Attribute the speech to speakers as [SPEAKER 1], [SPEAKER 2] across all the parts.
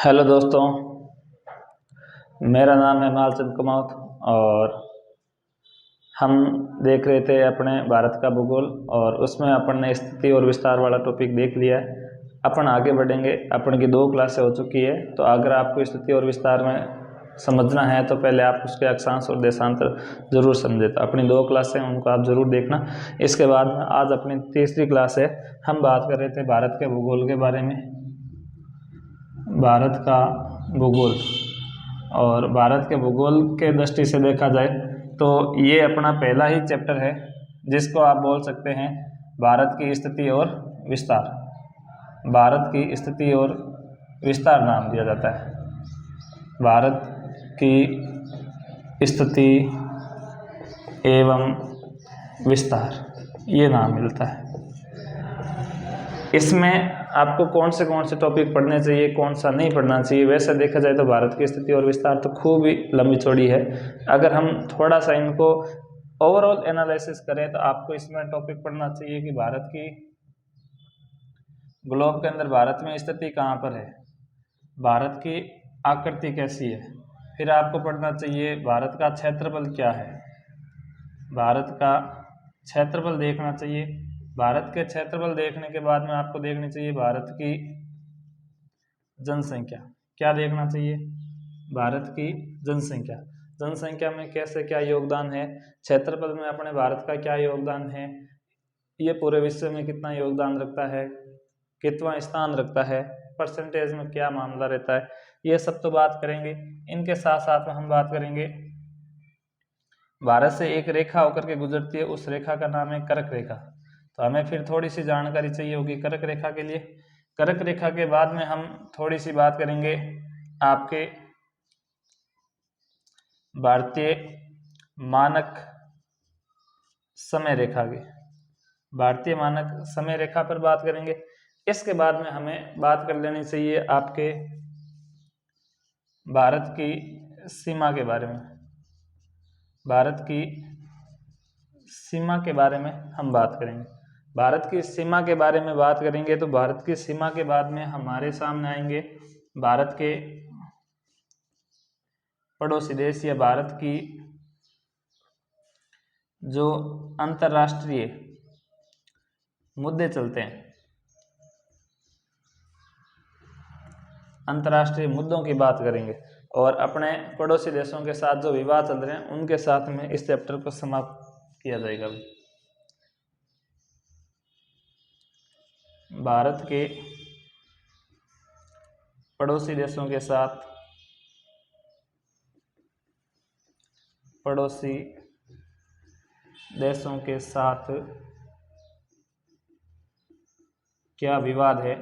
[SPEAKER 1] Hello दोस्तों, मेरा नाम है मालचंद कुमावत और हम देख रहे थे अपने भारत का भूगोल और उसमें अपन ने स्थिति और विस्तार वाला टॉपिक देख लिया है। अपन आगे बढ़ेंगे। अपन की 2 क्लासें हो चुकी है, तो अगर आपको स्थिति और विस्तार में समझना है तो पहले आप उसके अक्षांश और देशांतर जरूर समझे। तो अपनी 2 क्लासें उनको आप जरूर देखना। इसके बाद आज अपनी तीसरी क्लास है। हम बात कर रहे थे भारत के भूगोल के बारे में, भारत का भूगोल। और भारत के भूगोल के दृष्टि से देखा जाए तो ये अपना पहला ही चैप्टर है, जिसको आप बोल सकते हैं भारत की स्थिति और विस्तार। भारत की स्थिति और विस्तार नाम दिया जाता है। भारत की स्थिति एवं विस्तार ये नाम मिलता है। इसमें आपको कौन से टॉपिक पढ़ने चाहिए, कौन सा नहीं पढ़ना चाहिए, वैसे देखा जाए तो भारत की स्थिति और विस्तार तो खूब ही लंबी चौड़ी है। अगर हम थोड़ा सा इनको ओवरऑल एनालिसिस करें तो आपको इसमें टॉपिक पढ़ना चाहिए कि भारत की ग्लोब के अंदर भारत में स्थिति कहाँ पर है, भारत की आकृति कैसी है। फिर आपको पढ़ना चाहिए भारत का क्षेत्रफल क्या है, भारत का क्षेत्रफल देखना चाहिए। भारत के क्षेत्रफल देखने के बाद में आपको देखनी चाहिए भारत की जनसंख्या। क्या देखना चाहिए? भारत की जनसंख्या। जनसंख्या में कैसे क्या योगदान है, क्षेत्रफल में अपने भारत का क्या योगदान है, ये पूरे विश्व में कितना योगदान रखता है, कितना स्थान रखता है, परसेंटेज में क्या मामला रहता है, ये सब तो बात करेंगे। इनके साथ साथ में हम बात करेंगे भारत से एक रेखा होकर के गुजरती है, उस रेखा का नाम है कर्क रेखा। तो हमें फिर थोड़ी सी जानकारी चाहिए होगी कर्क रेखा के लिए। कर्क रेखा के बाद में हम थोड़ी सी बात करेंगे आपके भारतीय मानक समय रेखा की। भारतीय मानक समय रेखा पर बात करेंगे। इसके बाद में हमें बात कर लेनी चाहिए आपके भारत की सीमा के बारे में। भारत की सीमा के बारे में हम बात करेंगे। भारत की सीमा के बारे में बात करेंगे तो भारत की सीमा के बाद में हमारे सामने आएंगे भारत के पड़ोसी देश या भारत की जो अंतर्राष्ट्रीय मुद्दे चलते हैं, अंतर्राष्ट्रीय मुद्दों की बात करेंगे और अपने पड़ोसी देशों के साथ जो विवाद चल रहे हैं उनके साथ में इस चैप्टर को समाप्त किया जाएगा। भारत के पड़ोसी देशों के साथ क्या विवाद है,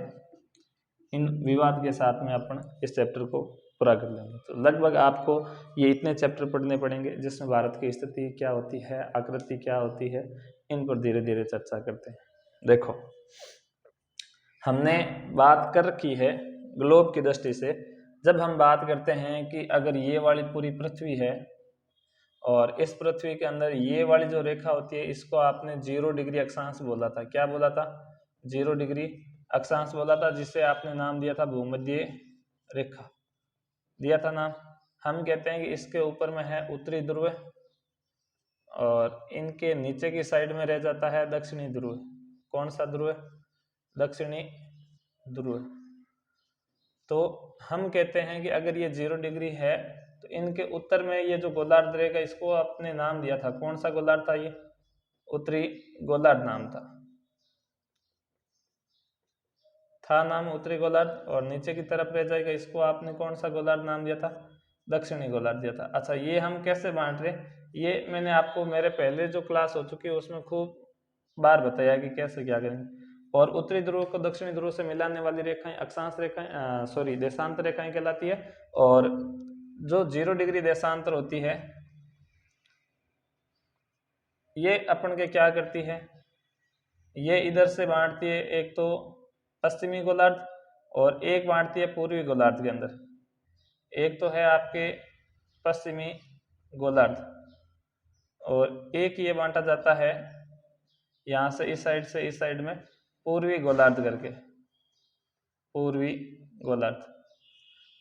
[SPEAKER 1] इन विवाद के साथ में अपन इस चैप्टर को पूरा कर लेंगे। तो लगभग आपको ये इतने चैप्टर पढ़ने पड़ेंगे जिसमें भारत की स्थिति क्या होती है, आकृति क्या होती है, इन पर धीरे धीरे चर्चा करते हैं। देखो, हमने बात कर रखी है ग्लोब की दृष्टि से। जब हम बात करते हैं कि अगर ये वाली पूरी पृथ्वी है और इस पृथ्वी के अंदर ये वाली जो रेखा होती है, इसको आपने 0 डिग्री अक्षांश बोला था। क्या बोला था? 0 डिग्री अक्षांश बोला था, जिसे आपने नाम दिया था भूमध्य रेखा दिया था नाम। हम कहते हैं कि इसके ऊपर में है उत्तरी ध्रुव और इनके नीचे की साइड में रह जाता है दक्षिणी ध्रुव। कौन सा ध्रुव? दक्षिणी ध्रुव। तो हम कहते हैं कि अगर ये 0 डिग्री है तो इनके उत्तर में ये जो गोलार्ध रहेगा, इसको आपने नाम दिया था। कौन सा गोलार्ध था? ये उत्तरी गोलार्ध नाम था नाम उत्तरी गोलार्ध। और नीचे की तरफ रह जाएगा, इसको आपने कौन सा गोलार्ध नाम दिया था? दक्षिणी गोलार्ध दिया था। अच्छा, ये हम कैसे बांट रहे, ये मैंने आपको मेरे पहले जो क्लास हो चुकी है उसमें खूब बार बताया कि कैसे क्या करेंगे। और उत्तरी ध्रुव को दक्षिणी ध्रुव से मिलाने वाली रेखाएं अक्षांश रेखाएं देशांतर रेखाएं कहलाती है। और जो 0 डिग्री देशांतर होती है, ये अपन के क्या करती है, ये इधर से बांटती है, एक तो पश्चिमी गोलार्ध और एक बांटती है पूर्वी गोलार्ध के अंदर। एक तो है आपके पश्चिमी गोलार्ध और एक ये बांटा जाता है यहाँ से इस साइड में पूर्वी गोलार्ध करके, पूर्वी गोलार्ध।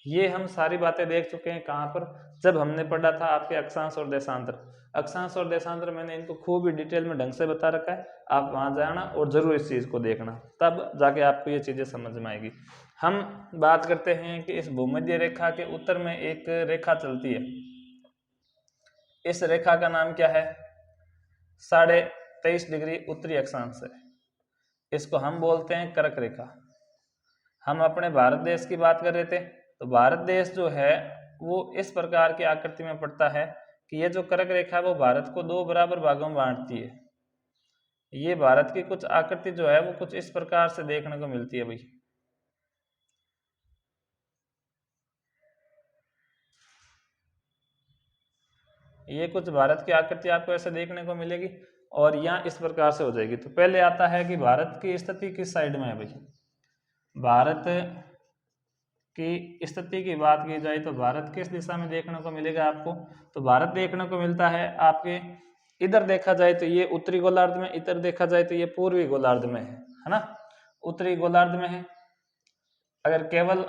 [SPEAKER 1] ये हम सारी बातें देख चुके हैं कहाँ पर, जब हमने पढ़ा था आपके अक्षांश और देशांतर। अक्षांश और देशांतर मैंने इनको खूब ही डिटेल में ढंग से बता रखा है, आप वहाँ जाना और ज़रूर इस चीज़ को देखना, तब जाके आपको ये चीज़ें समझ में आएगी। हम बात करते हैं कि इस भूमध्य रेखा के उत्तर में एक रेखा चलती है, इस रेखा का नाम क्या है? 23.5 डिग्री उत्तरी अक्षांश है, इसको हम बोलते हैं कर्क रेखा। हम अपने भारत देश की बात कर रहे थे, तो भारत देश जो है वो इस प्रकार की आकृति में पड़ता है कि ये जो कर्क रेखा है वो भारत को 2 बराबर भागों में बांटती है। ये भारत की कुछ आकृति जो है वो कुछ इस प्रकार से देखने को मिलती है भाई। ये कुछ भारत की आकृति आपको ऐसे देखने को मिलेगी और यहाँ इस प्रकार से हो जाएगी। तो पहले आता है कि भारत की स्थिति किस साइड में है भाई। भारत की स्थिति की बात की जाए तो भारत किस दिशा में देखने को मिलेगा आपको? तो भारत देखने को मिलता है आपके, इधर देखा जाए तो ये उत्तरी गोलार्ध में, इधर देखा जाए तो ये पूर्वी गोलार्ध में है ना, उत्तरी गोलार्ध में है। अगर केवल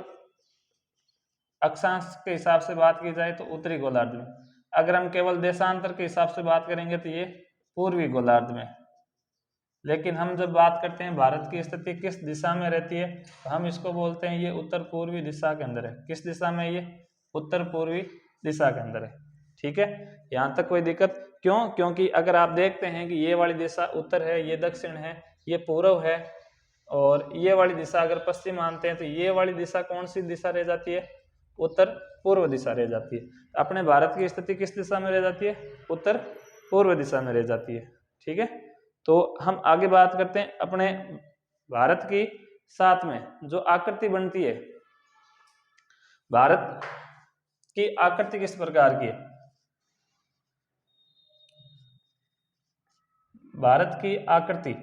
[SPEAKER 1] अक्षांश के हिसाब से बात की जाए तो उत्तरी गोलार्ध में, अगर हम केवल देशांतर के हिसाब से बात करेंगे तो ये पूर्वी गोलार्ध में। लेकिन हम जब बात करते हैं भारत की स्थिति किस दिशा में रहती है, तो हम इसको बोलते हैं ये उत्तर पूर्वी दिशा के अंदर है। किस दिशा में? ये उत्तर पूर्वी दिशा के अंदर है। ठीक है, यहाँ तक कोई दिक्कत? क्यों? क्योंकि अगर आप देखते हैं कि ये वाली दिशा उत्तर है, ये दक्षिण है, ये पूर्व है, और ये वाली दिशा अगर पश्चिम मानते हैं तो ये वाली दिशा कौन सी दिशा रह जाती है? उत्तर पूर्व दिशा रह जाती है। अपने भारत की स्थिति किस दिशा में रह जाती है? उत्तर पूर्व दिशा में रह जाती है। ठीक है, तो हम आगे बात करते हैं अपने भारत की साथ में जो आकृति बनती है। भारत की आकृति किस प्रकार की है? भारत की आकृति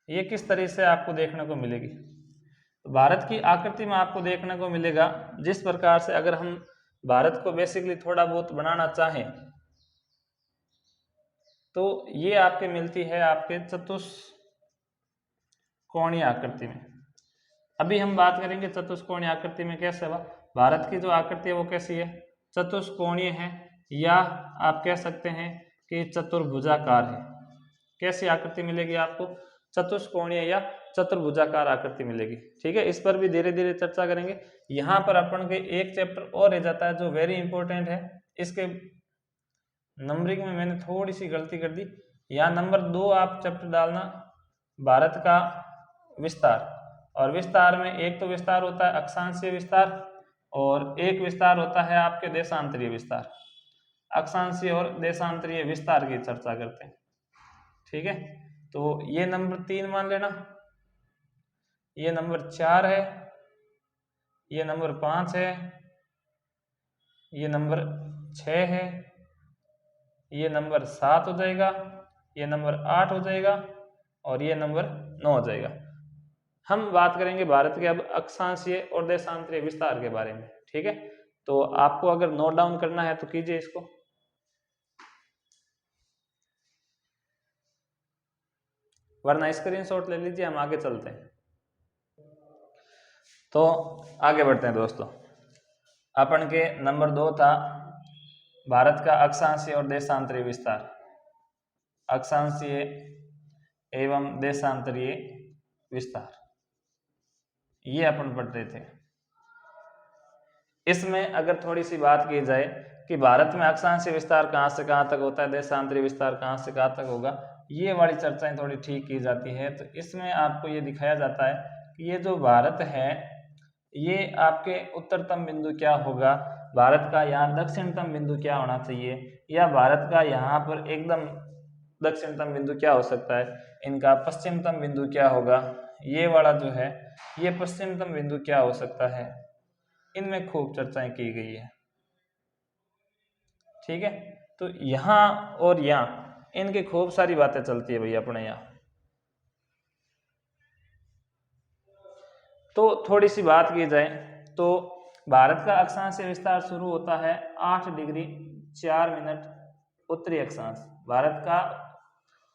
[SPEAKER 1] ये किस तरह से आपको देखने को मिलेगी? तो भारत की आकृति में आपको देखने को मिलेगा जिस प्रकार से, अगर हम भारत को बेसिकली थोड़ा बहुत बनाना चाहें तो ये आपके मिलती है आपके चतुष्कोणीय आकृति में। अभी हम बात करेंगे चतुष्कोणीय आकृति में कैसे हुआ। भारत की जो आकृति है वो कैसी है? चतुष्कोणीय है, या आप कह सकते हैं कि चतुर्भुजाकार है। कैसी आकृति मिलेगी आपको? चतुष्कोणीय या चतुर्भुजाकार आकृति मिलेगी। ठीक है, इस पर भी धीरे धीरे चर्चा करेंगे। यहाँ पर अपन के एक चैप्टर और रह जाता है जो वेरी इंपॉर्टेंट है। इसके नंबरिंग में मैंने थोड़ी सी गलती कर दी, यहाँ नंबर 2 आप चैप्टर डालना भारत का विस्तार। और विस्तार में एक तो विस्तार होता है अक्षांशीय विस्तार और एक विस्तार होता है आपके देशांतरीय विस्तार। अक्षांशीय और देशांतरीय विस्तार की चर्चा करते हैं। ठीक है, तो ये नंबर 3 मान लेना, ये नंबर 4 है, ये नंबर 5 है, ये नंबर 6 है, ये नंबर 7 हो जाएगा, ये नंबर 8 हो जाएगा और ये नंबर 9 हो जाएगा। हम बात करेंगे भारत के अब अक्षांशीय और देशांतरीय विस्तार के बारे में। ठीक है, तो आपको अगर नोट डाउन करना है तो कीजिए इसको, वरना स्क्रीनशॉट ले लीजिए, हम आगे चलते हैं। तो आगे बढ़ते हैं दोस्तों। अपन के नंबर 2 था भारत का अक्षांशीय और देशांतरीय विस्तार। अक्षांशीय एवं देशांतरीय विस्तार ये अपन पढ़ रहे थे। इसमें अगर थोड़ी सी बात की जाए कि भारत में अक्षांशीय विस्तार कहाँ से कहाँ तक होता है, देशांतरीय विस्तार कहाँ से कहाँ तक होगा, ये वाली चर्चाएं थोड़ी ठीक की जाती है। तो इसमें आपको ये दिखाया जाता है कि ये जो भारत है ये आपके उत्तरतम बिंदु क्या होगा, भारत का यहाँ दक्षिणतम बिंदु क्या होना चाहिए, या भारत का यहाँ पर एकदम दक्षिणतम बिंदु क्या हो सकता है, इनका पश्चिमतम बिंदु क्या होगा, ये वाला जो है ये पश्चिमतम बिंदु क्या हो सकता है, इनमें खूब चर्चाएं की गई है। ठीक है, तो यहाँ और यहाँ इनकी खूब सारी बातें चलती है भैया अपने यहाँ। तो थोड़ी सी बात की जाए तो भारत का अक्षांशीय विस्तार शुरू होता है 8 डिग्री 4 मिनट उत्तरी अक्षांश। भारत का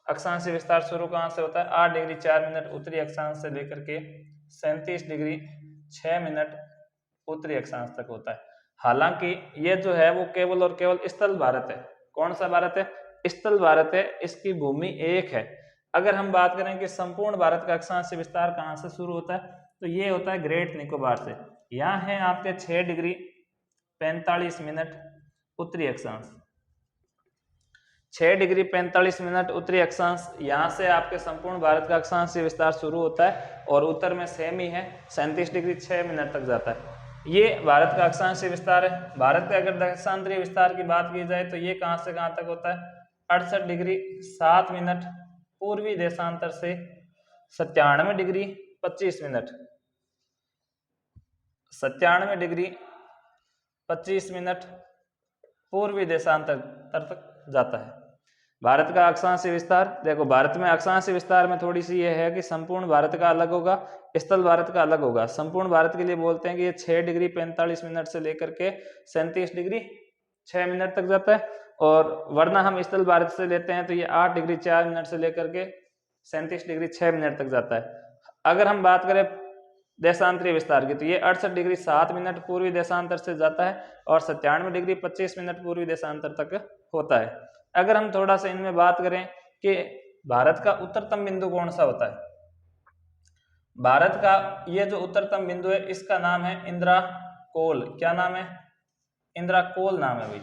[SPEAKER 1] अक्षांशीय विस्तार शुरू कहाँ से होता है? 8 डिग्री 4 मिनट उत्तरी अक्षांश से लेकर के 37 डिग्री 6 मिनट उत्तरी अक्षांश तक होता है। हालांकि ये जो है वो केवल और केवल स्थल भारत है। कौन सा भारत है? स्थल भारत है, इसकी भूमि एक है। अगर हम बात करें कि संपूर्ण भारत का अक्षांश विस्तार कहाँ से शुरू होता है, तो ये होता है ग्रेट निकोबार से। यहाँ है आपके 6 डिग्री 45 मिनट उत्तरी अक्षांश, 6 डिग्री 45 मिनट उत्तरी अक्षांश। यहाँ से आपके संपूर्ण भारत का अक्षांश विस्तार शुरू होता है और उत्तर में सेम ही है, 37 डिग्री 6 मिनट तक जाता है। ये भारत का अक्षांश विस्तार है। भारत के अगर देशांतरीय विस्तार की बात की जाए तो ये कहाँ से कहाँ तक होता है? 68 डिग्री 7 मिनट पूर्वी देशांतर से 97 डिग्री 25 मिनट, 97 डिग्री 25 मिनट पूर्वी देशांतर तक जाता है भारत का अक्षांश विस्तार। देखो भारत में अक्षांश विस्तार में थोड़ी सी ये है कि संपूर्ण भारत का अलग होगा, स्थल भारत का अलग होगा। संपूर्ण भारत के लिए बोलते हैं कि ये 6 डिग्री 45 मिनट से लेकर के 37 डिग्री 6 मिनट तक जाता है, और वरना हम स्थल भारत से लेते हैं तो ये 8 डिग्री 4 मिनट से लेकर के 37 डिग्री 6 मिनट तक जाता है। अगर हम बात करें देशांतरीय विस्तार की तो ये 68 डिग्री 7 मिनट पूर्वी देशांतर से जाता है और 97 डिग्री 25 मिनट पूर्वी देशांतर तक होता है। अगर हम थोड़ा सा इनमें बात करें कि भारत का उत्तरतम बिंदु कौन सा होता है, भारत का ये जो उत्तरतम बिंदु है इसका नाम है इंदिरा कोल। क्या नाम है? इंदिरा कोल नाम है भाई।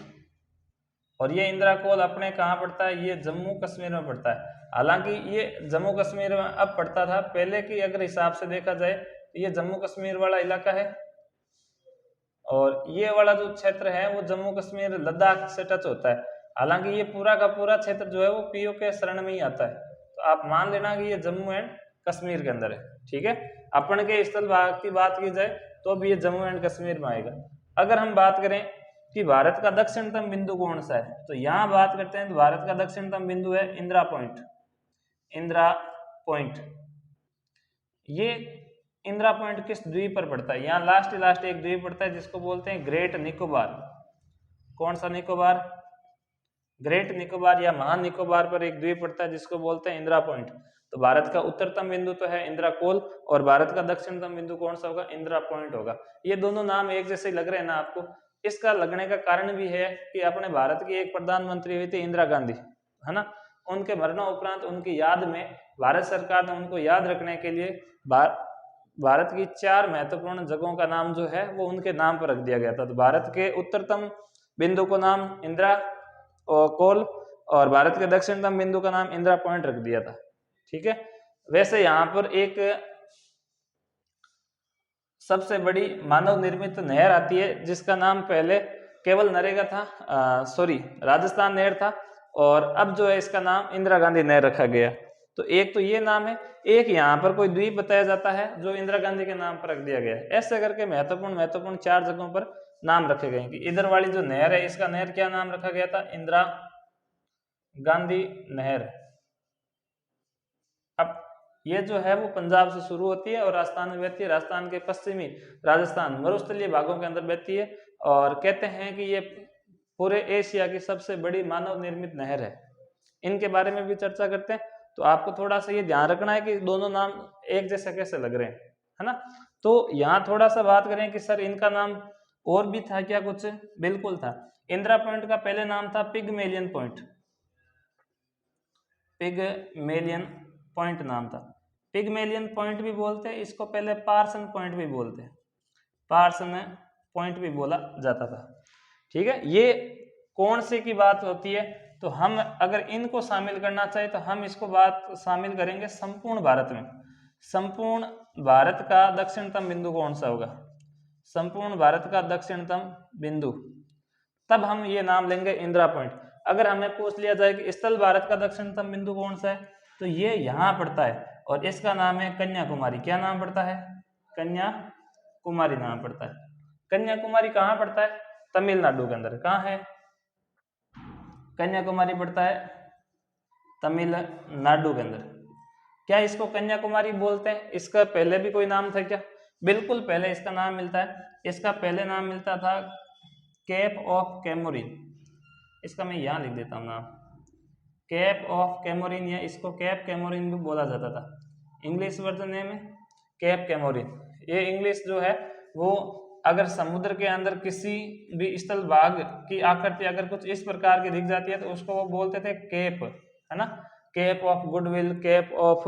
[SPEAKER 1] और ये इंदिरा कोल अपने कहाँ पड़ता है? ये जम्मू कश्मीर में पड़ता है। हालांकि ये जम्मू कश्मीर में अब पड़ता था, पहले की अगर हिसाब से देखा जाए तो ये जम्मू कश्मीर वाला इलाका है और ये वाला जो क्षेत्र है वो जम्मू कश्मीर लद्दाख से टच होता है। हालांकि ये पूरा का पूरा क्षेत्र जो है वो पीओ के शरण में ही आता है, तो आप मान लेना कि ये जम्मू एंड कश्मीर के अंदर है। ठीक है, अपन के स्थल भाग की बात की जाए तो भी ये जम्मू एंड कश्मीर में आएगा। अगर हम बात करें कि भारत का दक्षिणतम बिंदु कौन सा है, तो यहाँ बात करते हैं तो भारत का दक्षिणतम बिंदु है इंदिरा पॉइंट। इंदिरा पॉइंट, ये इंदिरा पॉइंट किस द्वीप पर पड़ता है? यहाँ लास्ट एक द्वीप पड़ता है जिसको बोलते हैं ग्रेट निकोबार। कौन सा निकोबार? ग्रेट निकोबार या महान निकोबार पर एक द्वीप पड़ता है जिसको बोलते हैं इंदिरा पॉइंट। तो भारत का उत्तरतम बिंदु तो है इंदिरा कोल और भारत का दक्षिणतम बिंदु कौन सा होगा? इंदिरा पॉइंट होगा। ये दोनों नाम एक जैसे लग रहे हैं ना आपको? इसका लगने का कारण भी है कि अपने भारत की एक प्रधानमंत्री हुई थी इंदिरा गांधी, है ना? उनके मरणोपरांत उनकी याद में भारत सरकार ने उनको याद रखने के लिए भारत की 4 महत्वपूर्ण जगहों का नाम जो है वो उनके नाम पर रख दिया गया था। तो भारत के उत्तरतम बिंदु को नाम इंदिरा कोल और भारत के दक्षिणतम बिंदु का नाम इंदिरा पॉइंट रख दिया था। ठीक है, वैसे यहाँ पर एक सबसे बड़ी मानव निर्मित नहर आती है जिसका नाम पहले केवल नरेगा था, राजस्थान नहर था, और अब जो है इसका नाम इंदिरा गांधी नहर रखा गया। तो एक तो ये नाम है, एक यहाँ पर कोई द्वीप बताया जाता है जो इंदिरा गांधी के नाम पर रख दिया गया है। ऐसे करके महत्वपूर्ण 4 जगहों पर नाम रखे गए कि इधर वाली जो नहर है इसका नहर क्या नाम रखा गया था? इंदिरा गांधी नहर। अब ये जो है वो पंजाब से शुरू होती है और राजस्थान में बहती है। राजस्थान के पश्चिमी राजस्थान मरुस्थलीय भागों के अंदर बहती है और कहते हैं कि ये पूरे एशिया की सबसे बड़ी मानव निर्मित नहर है। इनके बारे में भी चर्चा करते हैं, तो आपको थोड़ा सा ये ध्यान रखना है कि दोनों नाम एक जैसे कैसे लग रहे हैं, है ना? तो यहाँ थोड़ा सा बात करें कि सर इनका नाम और भी था क्या कुछ? बिल्कुल था। इंदिरा पॉइंट का पहले नाम था पिगमेलियन पॉइंट। पिगमेलियन पॉइंट नाम था। पिगमेलियन पॉइंट भी बोलते हैं इसको, पहले पार्सन पॉइंट भी बोलते हैं, पार्सन पॉइंट भी बोला जाता था। ठीक है, ये कौन से की बात होती है? तो हम अगर इनको शामिल करना चाहे तो हम इसको बात शामिल करेंगे संपूर्ण भारत में। संपूर्ण भारत का दक्षिणतम बिंदु कौन सा होगा? संपूर्ण भारत का दक्षिणतम बिंदु, तब हम ये नाम लेंगे इंदिरा पॉइंट। अगर हमें पूछ लिया जाए कि स्थल भारत का दक्षिणतम बिंदु कौन सा है, तो ये यहाँ पड़ता है और इसका नाम है कन्याकुमारी। क्या नाम पड़ता है? कन्याकुमारी नाम पड़ता है। कन्याकुमारी कहाँ पड़ता है? तमिलनाडु के अंदर। कहाँ है कन्याकुमारी? पड़ता है तमिलनाडु के अंदर। क्या इसको कन्याकुमारी बोलते हैं? इसका पहले भी कोई नाम था क्या? बिल्कुल पहले इसका नाम मिलता है। इसका पहले नाम मिलता था केप ऑफ कैमोरिन। इसका मैं यहाँ लिख देता हूँ नाम, केप ऑफ कैमोरिन, या इसको कैप कैमोरिन भी बोला जाता था। इंग्लिश वर्जन नेम है केप कैमोरिन। ये इंग्लिश जो है वो अगर समुद्र के अंदर किसी भी स्थल भाग की आकृति अगर कुछ इस प्रकार की दिख जाती है तो उसको वो बोलते थे केप, है ना, cape of goodwill, cape of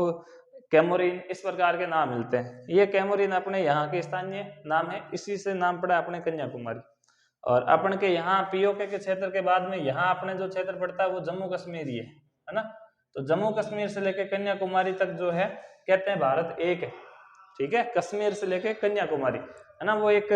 [SPEAKER 1] Comorin, इस प्रकार के नाम मिलते हैं। ये कैमोरिन अपने यहाँ के स्थानीय नाम है, इसी से नाम पड़ा अपने कन्याकुमारी। और अपन के यहाँ पीओके के क्षेत्र के बाद में यहाँ अपने जो क्षेत्र पड़ता है वो जम्मू कश्मीर ही है ना। तो जम्मू कश्मीर से लेकर कन्याकुमारी तक जो है कहते हैं भारत एक है, ठीक है, कश्मीर से लेकर कन्याकुमारी, है ना। वो एक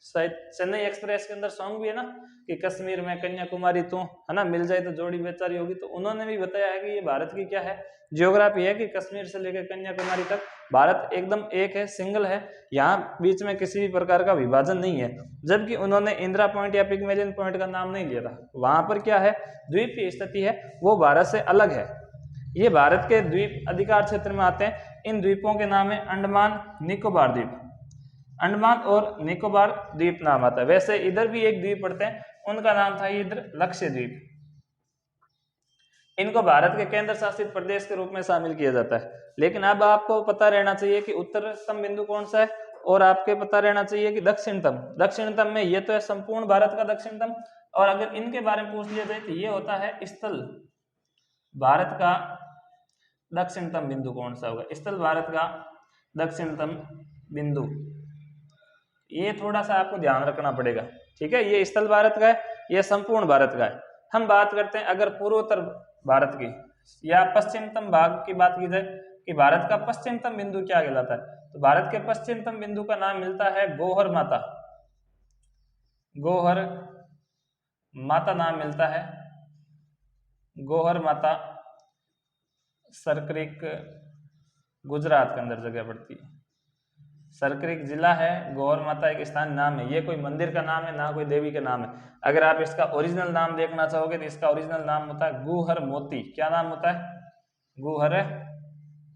[SPEAKER 1] शायद चेन्नई एक्सप्रेस के अंदर सॉन्ग भी है ना कि कश्मीर में कन्याकुमारी तू, है ना, मिल जाए तो जोड़ी बेचारी होगी। तो उन्होंने भी बताया है कि ये भारत की क्या है, जियोग्राफी है कि कश्मीर से लेकर कन्याकुमारी तक भारत एकदम एक है, सिंगल है, यहाँ बीच में किसी भी प्रकार का विभाजन नहीं है। जबकि उन्होंने इंदिरा पॉइंट या पिग्मेलियन पॉइंट का नाम नहीं लिया था, वहां पर क्या है, द्वीप की स्थिति है वो भारत से अलग है। ये भारत के द्वीप अधिकार क्षेत्र में आते हैं। इन द्वीपों के नाम है अंडमान निकोबार द्वीप, अंडमान और निकोबार द्वीप नाम आता है। वैसे इधर भी एक द्वीप पड़ते हैं, उनका नाम था इधर लक्षद्वीप। इनको भारत के केंद्र शासित प्रदेश के रूप में शामिल किया जाता है। लेकिन अब आपको पता रहना चाहिए कि उत्तरतम बिंदु कौन सा है, और आपके पता रहना चाहिए कि दक्षिणतम में ये तो है संपूर्ण भारत का दक्षिणतम। और अगर इनके बारे में पूछ लिया जाए तो ये होता है स्थल भारत का दक्षिणतम बिंदु कौन सा होगा, स्थल भारत का दक्षिणतम बिंदु, ये थोड़ा सा आपको ध्यान रखना पड़ेगा, ठीक है। ये स्थल भारत का है, ये संपूर्ण भारत का है। हम बात करते हैं अगर पूर्वोत्तर भारत की या पश्चिमतम भाग की बात की जाए कि भारत का पश्चिमतम बिंदु क्या कहलाता है, तो भारत के पश्चिमतम बिंदु का नाम मिलता है गोहर माता, गोहर माता नाम मिलता है, गोहर माता, सरक्रिक गुजरात के अंदर जगह पड़ती है। सरक्रिक जिला है, गौर माता एक स्थानीय नाम है, ये कोई मंदिर का नाम है ना कोई देवी का नाम है। अगर आप इसका ओरिजिनल नाम देखना चाहोगे तो इसका ओरिजिनल नाम होता है गुहर मोती। क्या नाम होता है, गुहर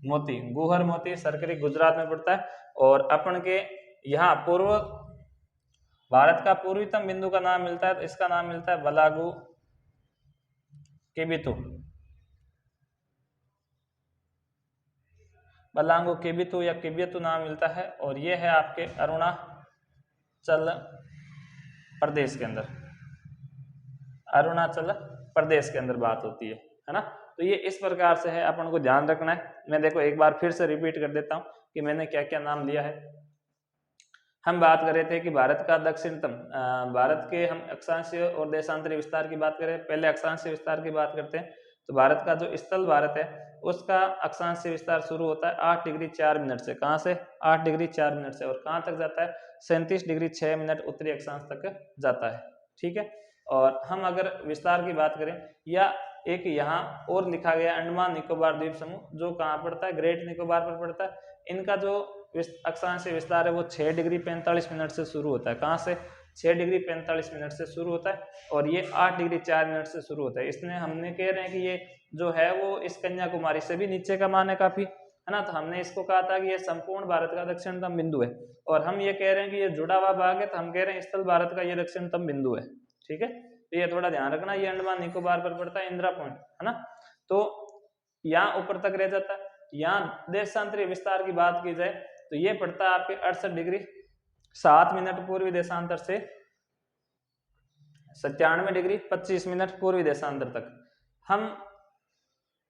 [SPEAKER 1] मोती, गुहर मोती, सरक्रिक गुजरात में पड़ता है। और अपन के यहाँ पूर्व भारत का पूर्वीतम बिंदु का नाम मिलता है, तो इसका नाम मिलता है बलागु केबितु, बलांगो केबितु या केबियतु नाम मिलता है। और ये है आपके अरुणाचल प्रदेश के अंदर, अरुणाचल प्रदेश के अंदर बात होती है ना। तो ये इस प्रकार से है, अपन को ध्यान रखना है। मैं देखो एक बार फिर से रिपीट कर देता हूँ कि मैंने क्या क्या नाम लिया है। हम बात कर रहे थे कि भारत का दक्षिणतम, भारत के हम अक्षांशीय और देशांतरीय विस्तार की बात करें, पहले अक्षांशीय विस्तार की बात करते हैं। तो भारत का जो स्थल भारत है उसका अक्षांशीय विस्तार शुरू होता है 8 डिग्री 4 मिनट से। कहाँ से, 8 डिग्री 4 मिनट से, और कहाँ तक जाता है, 37 डिग्री 6 मिनट उत्तरी अक्षांश तक जाता है, ठीक है। और हम अगर विस्तार की बात करें, या एक यहाँ और लिखा गया अंडमान निकोबार द्वीप समूह, जो कहाँ पड़ता है, ग्रेट निकोबार पर पड़ता है। इनका जो अक्षांशीय विस्तार है वो 6 डिग्री 45 मिनट से शुरू होता है। कहाँ से, 6 डिग्री 45 मिनट से शुरू होता है, और ये 8 डिग्री 4 मिनट से शुरू होता है। इसमें हमने कह रहे हैं कि ये जो है वो इस कन्याकुमारी से भी नीचे का मान है काफी, है ना। तो हमने इसको कहा था कि ये संपूर्ण भारत का दक्षिणतम बिंदु है, और हम ये कह रहे हैं कि ये जुड़ा हुआ भाग है, तो हम कह रहे हैं स्थल भारत का ये दक्षिणतम बिंदु है, ठीक है। तो ये थोड़ा ध्यान रखना, ये अंडमान निकोबार पर पड़ता है, इंदिरा पॉइंट, है ना। तो यहाँ ऊपर तक रह जाता है। यहाँ देशांतरीय विस्तार की बात की जाए तो ये पड़ता है आपके 68 डिग्री 7 मिनट पूर्वी देशांतर से 97 डिग्री 25 मिनट पूर्वी देशांतर तक। हम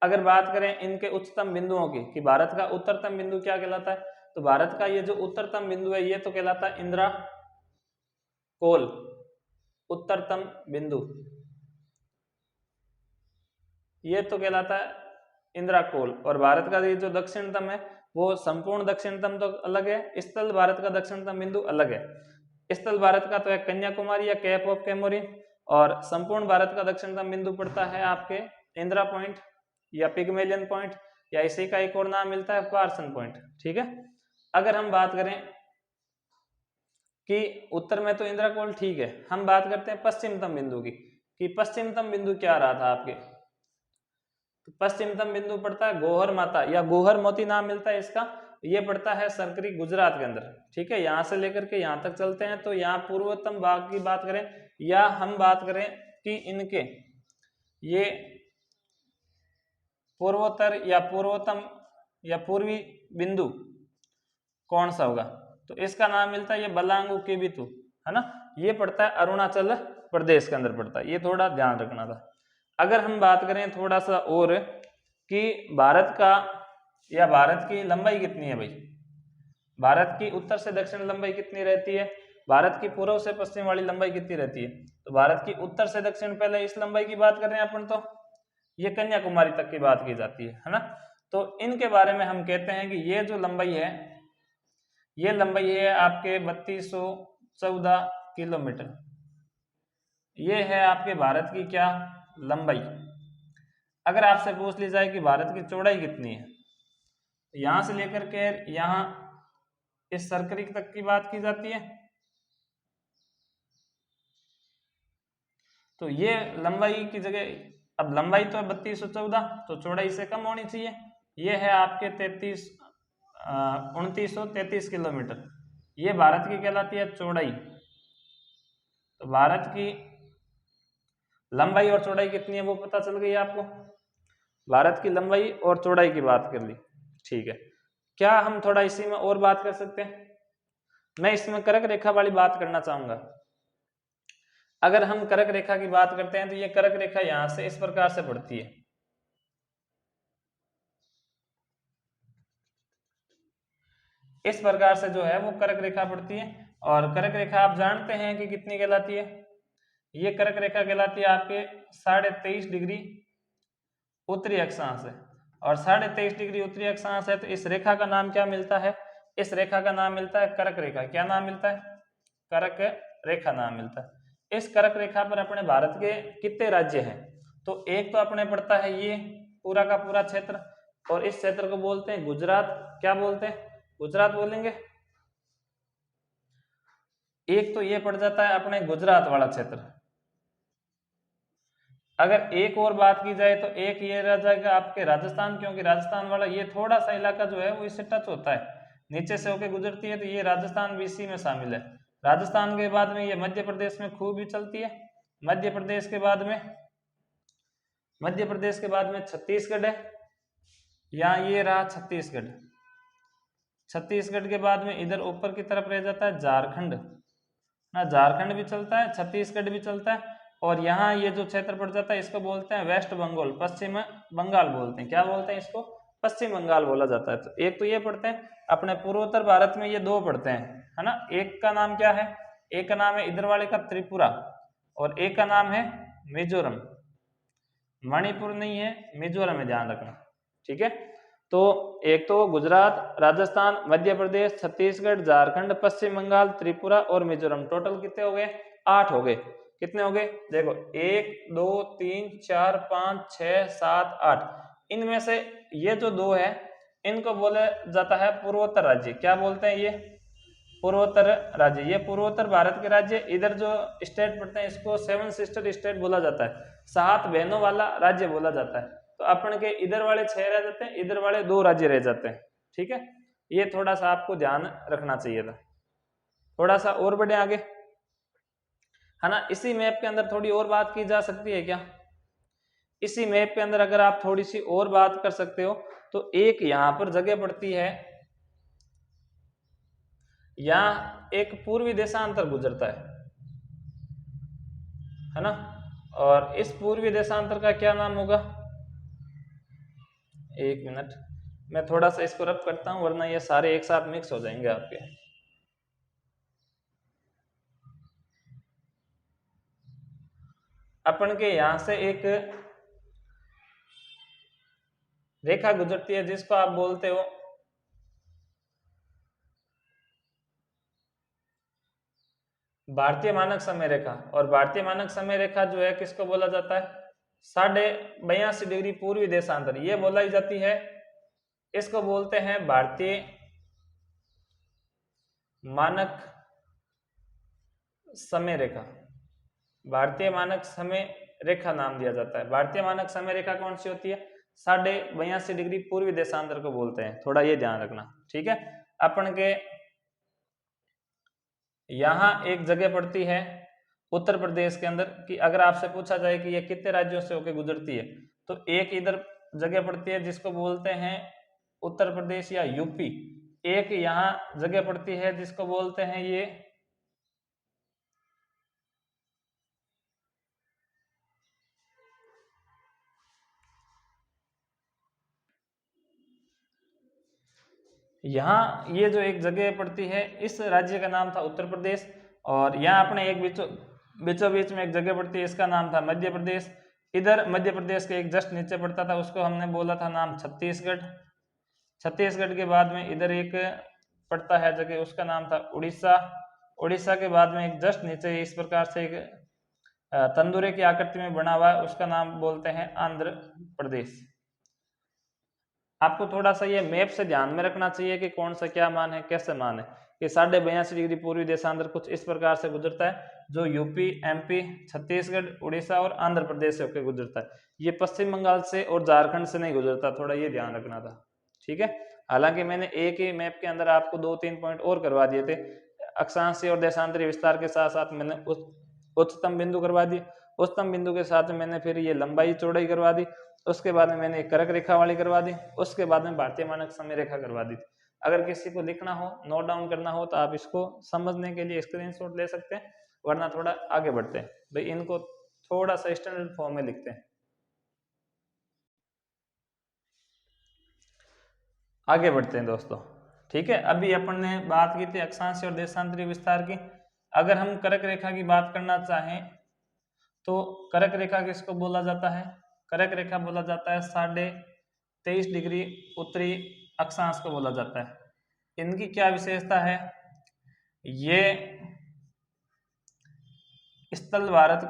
[SPEAKER 1] अगर बात करें इनके उच्चतम बिंदुओं की कि भारत का उत्तरतम बिंदु क्या कहलाता है, तो भारत का ये जो उत्तरतम बिंदु है ये तो कहलाता है इंदिरा कोल, उत्तरतम बिंदु ये तो कहलाता है इंदिरा कोल। और भारत का ये जो दक्षिणतम है वो संपूर्ण दक्षिणतम तो अलग है, स्थल भारत का दक्षिणतम बिंदु अलग है। स्थल भारत का तो है कन्याकुमारी या कैप ऑफ कैमोरिन, और संपूर्ण भारत का दक्षिणतम बिंदु पड़ता है आपके इंदिरा पॉइंट या पिग्मेलियन पॉइंट, या इसी का एक और नाम मिलता है पार्सन पॉइंट, ठीक है। अगर हम बात करें कि उत्तर में तो इंदिरा कोल ठीक है, हम बात करते हैं पश्चिमतम बिंदु की कि पश्चिमतम बिंदु क्या रहा था आपके, तो पश्चिमतम बिंदु पड़ता है गोहर माता या गोहर मोती नाम मिलता है इसका, ये पड़ता है सरक्रिक गुजरात के अंदर, ठीक है। यहाँ से लेकर के यहाँ तक चलते हैं तो यहाँ पूर्वोत्तम भाग की बात करें, या हम बात करें कि इनके ये पूर्वोत्तर या पूर्वोत्तम या पूर्वी बिंदु कौन सा होगा, तो इसका नाम मिलता है ये बलांगू केबितु, है ना। ये पड़ता है अरुणाचल प्रदेश के अंदर पड़ता है, ये थोड़ा ध्यान रखना था। अगर हम बात करें थोड़ा सा और कि भारत का या भारत की लंबाई कितनी है भाई, भारत की उत्तर से दक्षिण लंबाई कितनी रहती है, भारत की पूर्व से पश्चिम वाली लंबाई कितनी रहती है। तो भारत की उत्तर से दक्षिण, पहले इस लंबाई की बात कर रहे हैं अपन, तो ये कन्याकुमारी तक की बात की जाती है ना। तो इनके बारे में हम कहते हैं कि ये जो लंबाई है, ये लंबाई है आपके 3214 किलोमीटर। ये है आपके भारत की क्या लंबाई। अगर आपसे पूछ ली जाए कि भारत की चौड़ाई कितनी है, यहां से लेकर के यहां इस सरकरी तक की बात की जाती है, तो ये लंबाई की जगह, अब लंबाई तो है 3214, तो चौड़ाई से कम होनी चाहिए। ये है आपके 2933 किलोमीटर, ये भारत की कहलाती है चौड़ाई। तो भारत की लंबाई और चौड़ाई कितनी है वो पता चल गई आपको, भारत की लंबाई और चौड़ाई की बात कर ली, ठीक है। क्या हम थोड़ा इसी में और बात कर सकते हैं, मैं इसमें कर्क रेखा वाली बात करना चाहूंगा। अगर हम कर्क रेखा की बात करते हैं तो ये कर्क रेखा यहां से इस प्रकार से बढ़ती है, इस प्रकार से जो है वो कर्क रेखा बढ़ती है। और कर्क रेखा आप जानते हैं कि कितनी कहलाती है, ये कर्क रेखा कहलाती है आपके 23.5 डिग्री उत्तरी अक्षांश है, और 23.5 डिग्री उत्तरी अक्षांश है। तो इस रेखा का नाम क्या मिलता है, इस रेखा का नाम मिलता है कर्क रेखा। क्या नाम मिलता है, कर्क रेखा नाम मिलता है। इस कर्क रेखा पर अपने भारत के कितने राज्य हैं, तो एक तो अपने पड़ता है ये पूरा का पूरा क्षेत्र, और इस क्षेत्र को बोलते हैं गुजरात। क्या बोलते हैं, गुजरात बोलेंगे। एक तो ये पड़ जाता है अपने गुजरात वाला क्षेत्र। अगर एक और बात की जाए तो एक ये रह जाएगा आपके राजस्थान, क्योंकि राजस्थान वाला ये थोड़ा सा इलाका जो है वो इससे टच होता है, नीचे से होके गुजरती है, तो ये राजस्थान भी इसी में शामिल है। राजस्थान के बाद में ये मध्य प्रदेश में खूब भी चलती है, मध्य प्रदेश के बाद में छत्तीसगढ़ है, यहाँ ये रहा छत्तीसगढ़। छत्तीसगढ़ के बाद में इधर ऊपर की तरफ रह जाता है झारखंड ना, झारखंड भी चलता है, छत्तीसगढ़ भी चलता है, और यहाँ ये जो क्षेत्र पड़ जाता है इसको बोलते हैं वेस्ट बंगाल, पश्चिम बंगाल बोलते हैं। क्या बोलते हैं इसको, पश्चिम बंगाल बोला जाता है। तो एक तो ये पढ़ते हैं अपने पूर्वोत्तर भारत में, ये दो पढ़ते हैं, है ना। एक का नाम क्या है, एक का नाम है इधर वाले का त्रिपुरा, और एक का नाम है मिजोरम। मणिपुर नहीं है, मिजोरम है, ध्यान रखना, ठीक है। तो एक तो गुजरात, राजस्थान, मध्य प्रदेश, छत्तीसगढ़, झारखंड, पश्चिम बंगाल, त्रिपुरा और मिजोरम। टोटल कितने हो गए, 8 हो गए। कितने हो गए, देखो 1 2 3 4 5 6 7 8, इनमें से ये जो 2 है इनको बोला जाता है पूर्वोत्तर राज्य। क्या बोलते हैं, ये पूर्वोत्तर राज्य, ये पूर्वोत्तर भारत के राज्य। इधर जो स्टेट पड़ते हैं इसको 7 सिस्टर स्टेट बोला जाता है, 7 बहनों वाला राज्य बोला जाता है। तो अपन के इधर वाले 6 रह जाते हैं, इधर वाले 2 राज्य रह जाते हैं, ठीक है। ये थोड़ा सा आपको ध्यान रखना चाहिए था। थोड़ा सा और बढ़े आगे, है ना। इसी मैप के अंदर थोड़ी और बात की जा सकती है क्या, इसी मैप के अंदर अगर आप थोड़ी सी और बात कर सकते हो, तो एक यहाँ पर जगह पड़ती है, यहाँ एक पूर्वी देशांतर गुजरता है ना। और इस पूर्वी देशांतर का क्या नाम होगा, एक मिनट, मैं थोड़ा सा इसको रब करता हूं वरना ये सारे एक साथ मिक्स हो जाएंगे आपके। अपन के यहां से एक रेखा गुजरती है जिसको आप बोलते हो भारतीय मानक समय रेखा। और भारतीय मानक समय रेखा जो है किसको बोला जाता है, 82.5 डिग्री पूर्वी देशांतर, ये बोलाई जाती है। इसको बोलते हैं भारतीय मानक समय रेखा, भारतीय मानक समय रेखा नाम दिया जाता है। भारतीय मानक समय रेखा कौन सी होती है, 82.5 डिग्री पूर्वी देशांतर को बोलते हैं, थोड़ा ये ध्यान रखना, ठीक है। अपन के यहाँ एक जगह पड़ती है उत्तर प्रदेश के अंदर कि अगर आपसे पूछा जाए कि ये कितने राज्यों से होकर गुजरती है, तो एक इधर जगह पड़ती है जिसको बोलते हैं उत्तर प्रदेश या यूपी, एक यहाँ जगह पड़ती है जिसको बोलते हैं ये यहाँ, ये जो एक जगह पड़ती है इस राज्य का नाम था उत्तर प्रदेश, और यहाँ अपने एक बीचों बीच में एक जगह पड़ती है, इसका नाम था मध्य प्रदेश। इधर मध्य प्रदेश के एक जस्ट नीचे पड़ता था, उसको हमने बोला था नाम छत्तीसगढ़। छत्तीसगढ़ के बाद में इधर एक पड़ता है जगह, उसका नाम था उड़ीसा। उड़ीसा के बाद में एक जस्ट नीचे इस प्रकार से एक तंदूरे की आकृति में बना हुआ है, उसका नाम बोलते हैं आंध्र प्रदेश। आपको थोड़ा सा ये मैप से ध्यान में रखना चाहिए कि कौन सा क्या मान है, कैसे मान है। कि 82.5 डिग्री पूर्वी देशांतर कुछ इस प्रकार से गुजरता है, जो यूपी, एमपी, छत्तीसगढ़, उड़ीसा और आंध्र प्रदेश से होकर गुजरता है। ये पश्चिम बंगाल से और झारखंड से नहीं गुजरता, थोड़ा ये ध्यान रखना था, ठीक है। हालांकि मैंने एक ही मैप के अंदर आपको 2-3 पॉइंट और करवा दिए थे। अक्षांशीय और देशांतरीय विस्तार के साथ साथ मैंने उच्चतम बिंदु करवा दी, उच्चतम बिंदु के साथ मैंने फिर ये लंबाई चौड़ाई करवा दी, उसके बाद में मैंने एक कर्क रेखा वाली करवा दी, उसके बाद में भारतीय मानक समय रेखा करवा दी थी। अगर किसी को लिखना हो, नोट डाउन करना हो, तो आप इसको समझने के लिए स्क्रीनशॉट ले सकते हैं, वरना थोड़ा आगे बढ़ते हैं। भाई इनको थोड़ा सा स्टैंडर्ड फॉर्म में लिखते हैं। आगे बढ़ते हैं दोस्तों, ठीक है। अभी अपन ने बात की थी अक्षांशीय और देशांतरीय विस्तार की। अगर हम कर्क रेखा की बात करना चाहें तो कर्क रेखा किसको बोला जाता है? कर्क रेखा बोला जाता है 23.5 डिग्री उत्तरी अक्षांश को बोला जाता है। इनकी क्या विशेषता है? ये स्थल भारत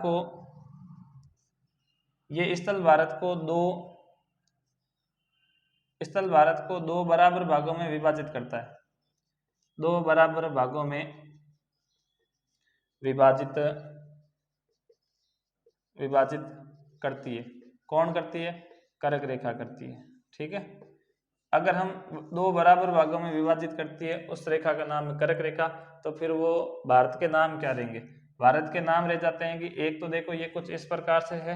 [SPEAKER 1] को दो बराबर भागों में विभाजित करता है। दो बराबर भागों में विभाजित करती है। कौन करती है? कर्क रेखा करती है, ठीक है। अगर हम दो बराबर भागों में विभाजित करती है उस रेखा का नाम है कर्क रेखा, तो फिर वो भारत के नाम क्या रहेंगे? भारत के नाम रह जाते हैं कि एक तो देखो ये कुछ इस प्रकार से है,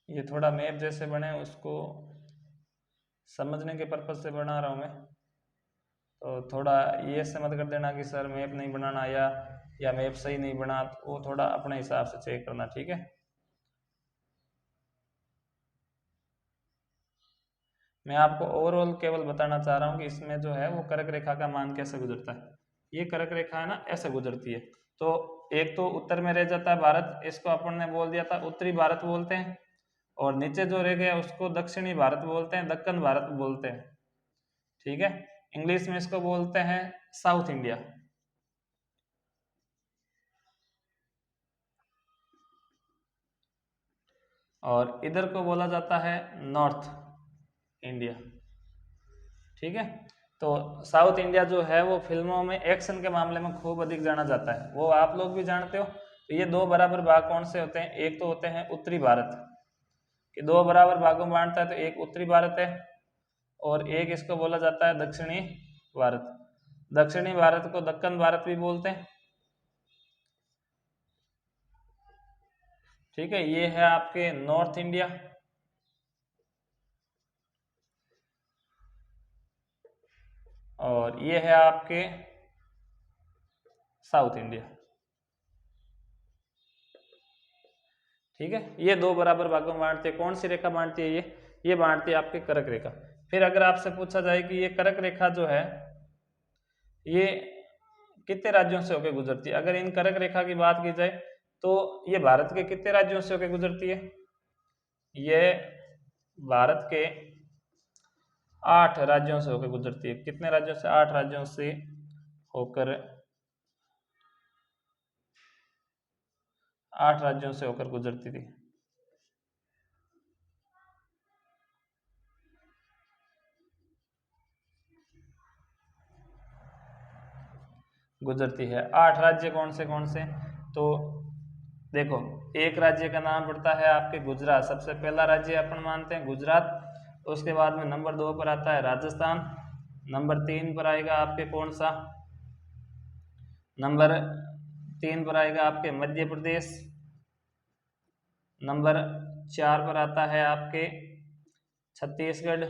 [SPEAKER 1] ये थोड़ा मैप जैसे बने, उसको समझने के पर्पज से बना रहा हूँ मैं, तो थोड़ा ये से मत कर देना कि सर मैप नहीं बनाना आया या मैप सही नहीं बना, तो वो थोड़ा अपने हिसाब से चेक करना, ठीक है। मैं आपको ओवरऑल केवल बताना चाह रहा हूँ कि इसमें जो है वो कर्क रेखा का मान कैसे गुजरता है। ये कर्क रेखा है ना, ऐसे गुजरती है। तो एक तो उत्तर में रह जाता है भारत, इसको अपन ने बोल दिया था उत्तरी भारत बोलते हैं, और नीचे जो रह गया उसको दक्षिणी भारत बोलते हैं, दक्कन भारत बोलते हैं, ठीक है। इंग्लिश में इसको बोलते हैं साउथ इंडिया। और इधर को बोला जाता है नॉर्थ इंडिया, ठीक है। तो साउथ इंडिया जो है वो फिल्मों में एक्शन के मामले में खूब अधिक जाना जाता है, वो आप लोग भी जानते हो। तो ये दो बराबर भाग कौन से होते हैं? एक तो होते हैं उत्तरी भारत, कि दो बराबर भागों में बांटता है, तो एक उत्तरी भारत है और एक इसको बोला जाता है दक्षिणी भारत। दक्षिणी भारत को दक्कन भारत भी बोलते हैं, ठीक है। ये है आपके नॉर्थ इंडिया, और ये है आपके साउथ इंडिया, ठीक है। ये दो बराबर भागों में बांटते हैं। कौन सी रेखा बांटती है? ये बांटती है आपके कर्क रेखा। फिर अगर आपसे पूछा जाए कि ये कर्क रेखा जो है ये कितने राज्यों से होकर गुजरती है, अगर इन कर्क रेखा की बात की जाए तो ये भारत के कितने राज्यों से होकर गुजरती है? ये भारत के 8 राज्यों से होकर गुजरती है। कितने राज्यों से? 8 राज्यों से होकर 8 राज्यों से होकर गुजरती थी, गुजरती है। 8 राज्य कौन से? तो देखो, एक राज्य का नाम पड़ता है आपके गुजरात, सबसे पहला राज्य अपन मानते हैं गुजरात। उसके बाद में नंबर 2 पर आता है राजस्थान, नंबर 3 पर आएगा आपके कौन सा, नंबर 3 पर आएगा आपके मध्य प्रदेश, नंबर 4 पर आता है आपके छत्तीसगढ़,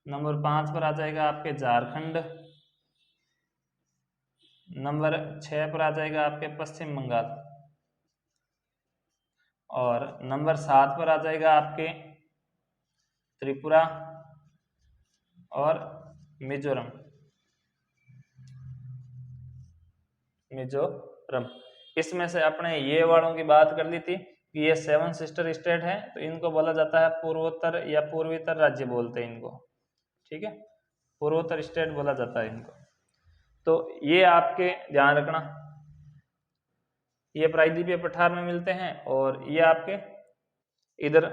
[SPEAKER 1] नंबर 5 पर आ जाएगा आपके झारखंड, नंबर 6 पर आ जाएगा आपके पश्चिम बंगाल, और नंबर 7 पर आ जाएगा आपके त्रिपुरा और मिजोरम। इसमें से अपने ये वालों की बात कर ली थी कि ये 7 सिस्टर स्टेट है, तो इनको बोला जाता है पूर्वोत्तर या पूर्वोत्तर राज्य बोलते हैं इनको, ठीक है, पूर्वोत्तर स्टेट बोला जाता है इनको। तो ये आपके ध्यान रखना, ये प्रायद्वीपीय पठार में मिलते हैं, और ये आपके इधर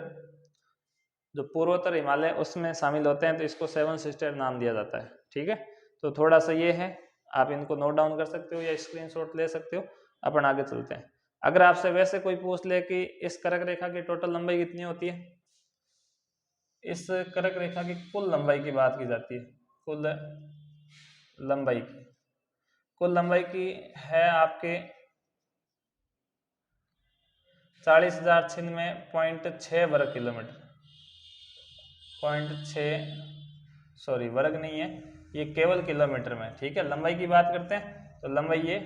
[SPEAKER 1] जो पूर्वोत्तर हिमालय उसमें शामिल होते हैं, तो इसको 7 सिस्टर नाम दिया जाता है, ठीक है। तो थोड़ा सा ये है, आप इनको नोट डाउन कर सकते हो या स्क्रीनशॉट ले सकते हो। अपन आगे चलते हैं। अगर आपसे वैसे कोई पूछ ले कि इस कर्क रेखा की टोटल लंबाई कितनी होती है, इस कर्क रेखा की कुल लंबाई की बात की जाती है, कुल लंबाई की है आपके 40,096.6 वर्ग किलोमीटर, वर्ग नहीं है, ये केवल किलोमीटर में, ठीक है। लंबाई की बात करते हैं तो लंबाई ये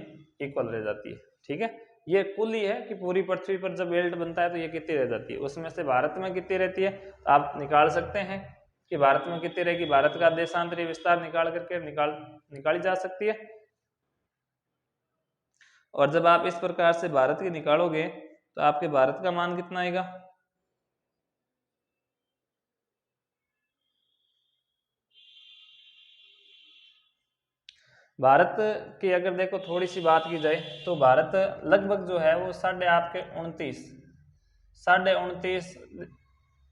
[SPEAKER 1] इक्वल रह जाती है, ठीक है। ये कुल ही है कि पूरी पृथ्वी पर जब बेल्ट बनता है तो ये कितनी रह जाती है, उसमें से भारत में कितनी रहती है आप निकाल सकते हैं कि भारत में कितनी रहेगी। भारत का देशांतरी विस्तार निकाल करके निकाली जा सकती है, और जब आप इस प्रकार से भारत की निकालोगे तो आपके भारत का मान कितना आएगा, भारत की अगर देखो थोड़ी सी बात की जाए तो भारत लगभग जो है वो आपके 29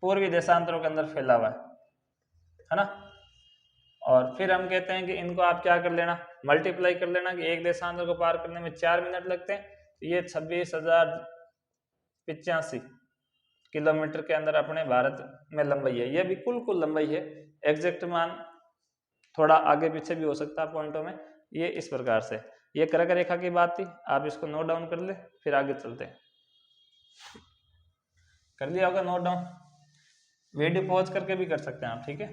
[SPEAKER 1] पूर्वी देशांतरों के अंदर फैला हुआ है ना। और फिर हम कहते हैं कि इनको आप क्या कर लेना, मल्टीप्लाई कर लेना कि एक देशांतर को पार करने में 4 मिनट लगते हैं, तो ये 26,085 किलोमीटर के अंदर अपने भारत में लंबाई है। ये भी कुल लंबाई है, एग्जैक्ट मान थोड़ा आगे पीछे भी हो सकता है पॉइंटों में। ये इस प्रकार से ये कर्क रेखा की बात थी, आप इसको नोट डाउन कर ले, फिर आगे चलते हैं। कर लिया होगा नोट डाउन, वीडियो पॉज करके भी कर सकते हैं आप, ठीक है।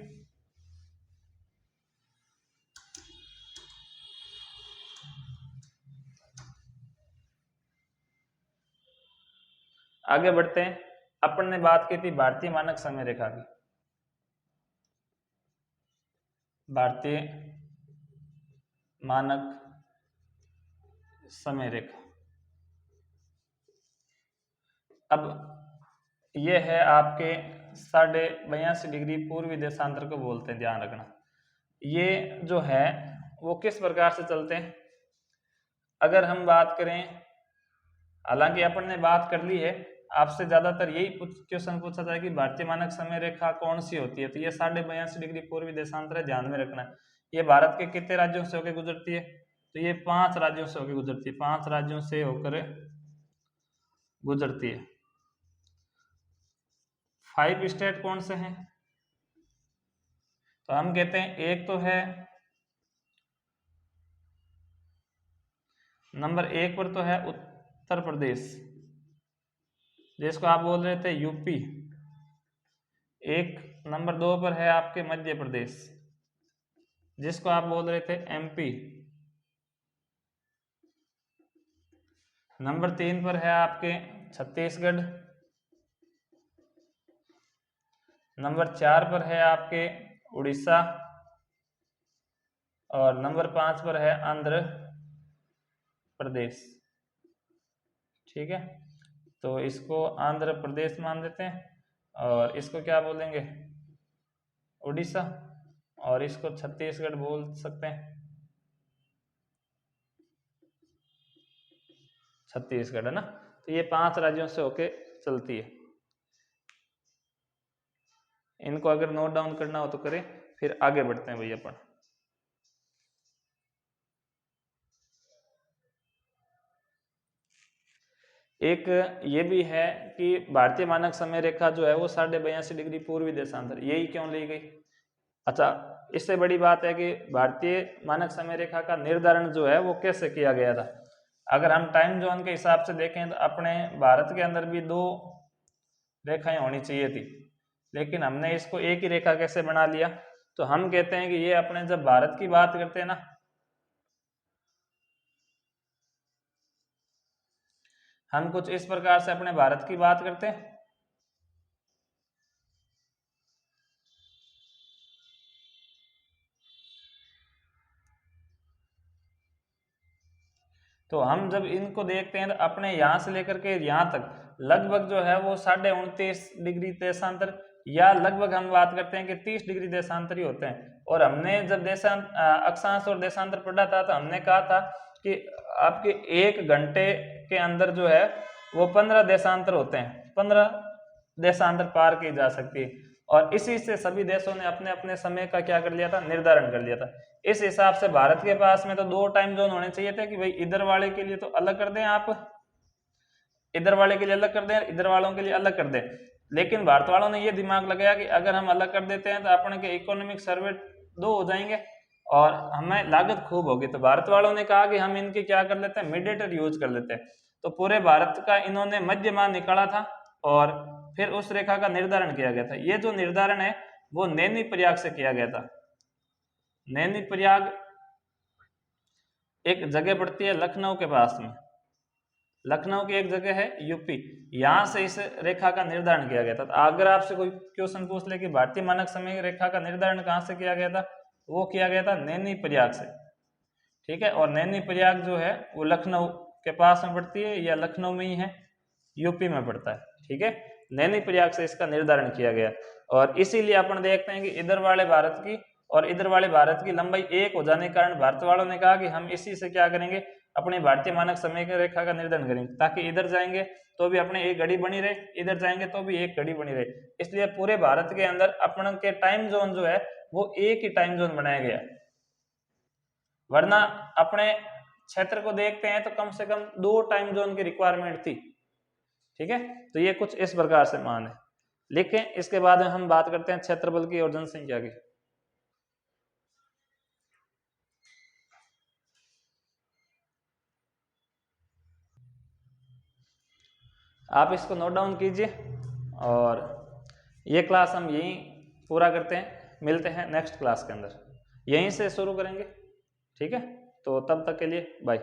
[SPEAKER 1] आगे बढ़ते हैं। अपन ने बात की थी भारतीय मानक समय रेखा की, भारतीय मानक समय रेखा। अब यह है आपके 82.5 डिग्री पूर्वी देशांतर को बोलते हैं, ध्यान रखना। ये जो है वो किस प्रकार से चलते हैं, अगर हम बात करें, हालांकि अपन ने बात कर ली है, आपसे ज्यादातर यही क्वेश्चन पूछा जाए कि भारतीय मानक समय रेखा कौन सी होती है, तो ये 82.5 डिग्री पूर्वी देशांतर है, ध्यान में रखना है। ये भारत के कितने राज्यों से होकर गुजरती है, तो ये 5 राज्यों से होकर गुजरती है, 5 राज्यों से होकर गुजरती है। 5 स्टेट कौन से हैं, तो हम कहते हैं एक तो है नंबर 1 पर तो है उत्तर प्रदेश, जिसको आप बोल रहे थे यूपी। एक नंबर 2 पर है आपके मध्य प्रदेश, जिसको आप बोल रहे थे एमपी। नंबर 3 पर है आपके छत्तीसगढ़। नंबर 4 पर है आपके उड़ीसा, और नंबर 5 पर है आंध्र प्रदेश, ठीक है। तो इसको आंध्र प्रदेश मान देते हैं, और इसको क्या बोलेंगे, उड़ीसा, और इसको छत्तीसगढ़ बोल सकते हैं, छत्तीसगढ़, है ना। तो ये 5 राज्यों से होके चलती है। इनको अगर नोट डाउन करना हो तो करें, फिर आगे बढ़ते हैं भैया अपन। एक ये भी है कि भारतीय मानक समय रेखा जो है वो 82.5 डिग्री पूर्वी देशांतर, यही क्यों ली गई? अच्छा, इससे बड़ी बात है कि भारतीय मानक समय रेखा का निर्धारण जो है वो कैसे किया गया था। अगर हम टाइम जोन के हिसाब से देखें तो अपने भारत के अंदर भी 2 रेखाएं होनी चाहिए थी, लेकिन हमने इसको एक ही रेखा कैसे बना लिया? तो हम कहते हैं कि ये अपने जब भारत की बात करते हैं ना, हम कुछ इस प्रकार से अपने भारत की बात करते हैं। तो हम जब इनको देखते हैं तो अपने यहाँ से लेकर के यहाँ तक लगभग जो है वो 29.5 डिग्री देशांतर, या लगभग हम बात करते हैं कि 30 डिग्री देशांतर ही होते हैं। और हमने जब अक्षांश और देशांतर पढ़ा था तो हमने कहा था कि आपके 1 घंटे के अंदर जो है वो 15 देशांतर होते हैं, 15 देशांतर पार की जा सकती है। और इसी से सभी देशों ने अपने अपने समय का क्या कर लिया था, निर्धारण कर लिया था। इस हिसाब से भारत के पास में तो 2 टाइम जोन होने चाहिए थे कि भाई इधर वाले के लिए तो अलग कर दें, आप इधर वाले के लिए अलग कर दें, इधर वालों के लिए अलग कर दें। लेकिन भारत वालों ने ये दिमाग लगाया कि अगर हम अलग कर देते हैं तो अपने के इकोनॉमिक सर्वे 2 हो जाएंगे और हमें लागत खूब होगी। तो भारत वालों ने कहा कि हम इनके क्या कर लेते हैं, मीडिएटर यूज कर लेते हैं। तो पूरे भारत का इन्होंने मध्यमान निकाला था और फिर उस रेखा का निर्धारण किया गया था। ये जो निर्धारण है वो नैनी प्रयाग से किया गया था। नैनी प्रयाग एक जगह पड़ती है लखनऊ के पास में, लखनऊ की एक जगह है यूपी, यहां से इस रेखा का निर्धारण किया गया था। तो अगर आपसे कोई क्वेश्चन पूछ ले कि भारतीय मानक समय रेखा का निर्धारण कहां से किया गया था, वो किया गया था नैनी प्रयाग से। ठीक है, और नैनी प्रयाग जो है वो लखनऊ के पास में पड़ती है या लखनऊ में ही है, यूपी में पड़ता है। ठीक है, नैनी प्रयाग से इसका निर्धारण किया गया। और इसीलिए अपन देखते हैं कि इधर वाले भारत की और इधर वाले भारत की लंबाई एक हो जाने के कारण भारत वालों ने कहा कि हम इसी से क्या करेंगे, अपने भारतीय मानक समय की रेखा का निर्धारण करेंगे, ताकि इधर जाएंगे तो भी अपने एक घड़ी बनी रहे, इधर जाएंगे तो भी एक घड़ी बनी रहे। इसलिए पूरे भारत के अंदर अपन के टाइम जोन जो है वो एक ही टाइम जोन बनाया गया। वरना अपने क्षेत्र को देखते हैं तो कम से कम 2 टाइम जोन की रिक्वायरमेंट थी। ठीक है, तो ये कुछ इस प्रकार से मान है। लेकिन इसके बाद हम बात करते हैं क्षेत्रफल की और जनसंख्या की। आप इसको नोट डाउन कीजिए और ये क्लास हम यहीं पूरा करते हैं, मिलते हैं नेक्स्ट क्लास के अंदर, यहीं से शुरू करेंगे। ठीक है, तो तब तक के लिए बाय।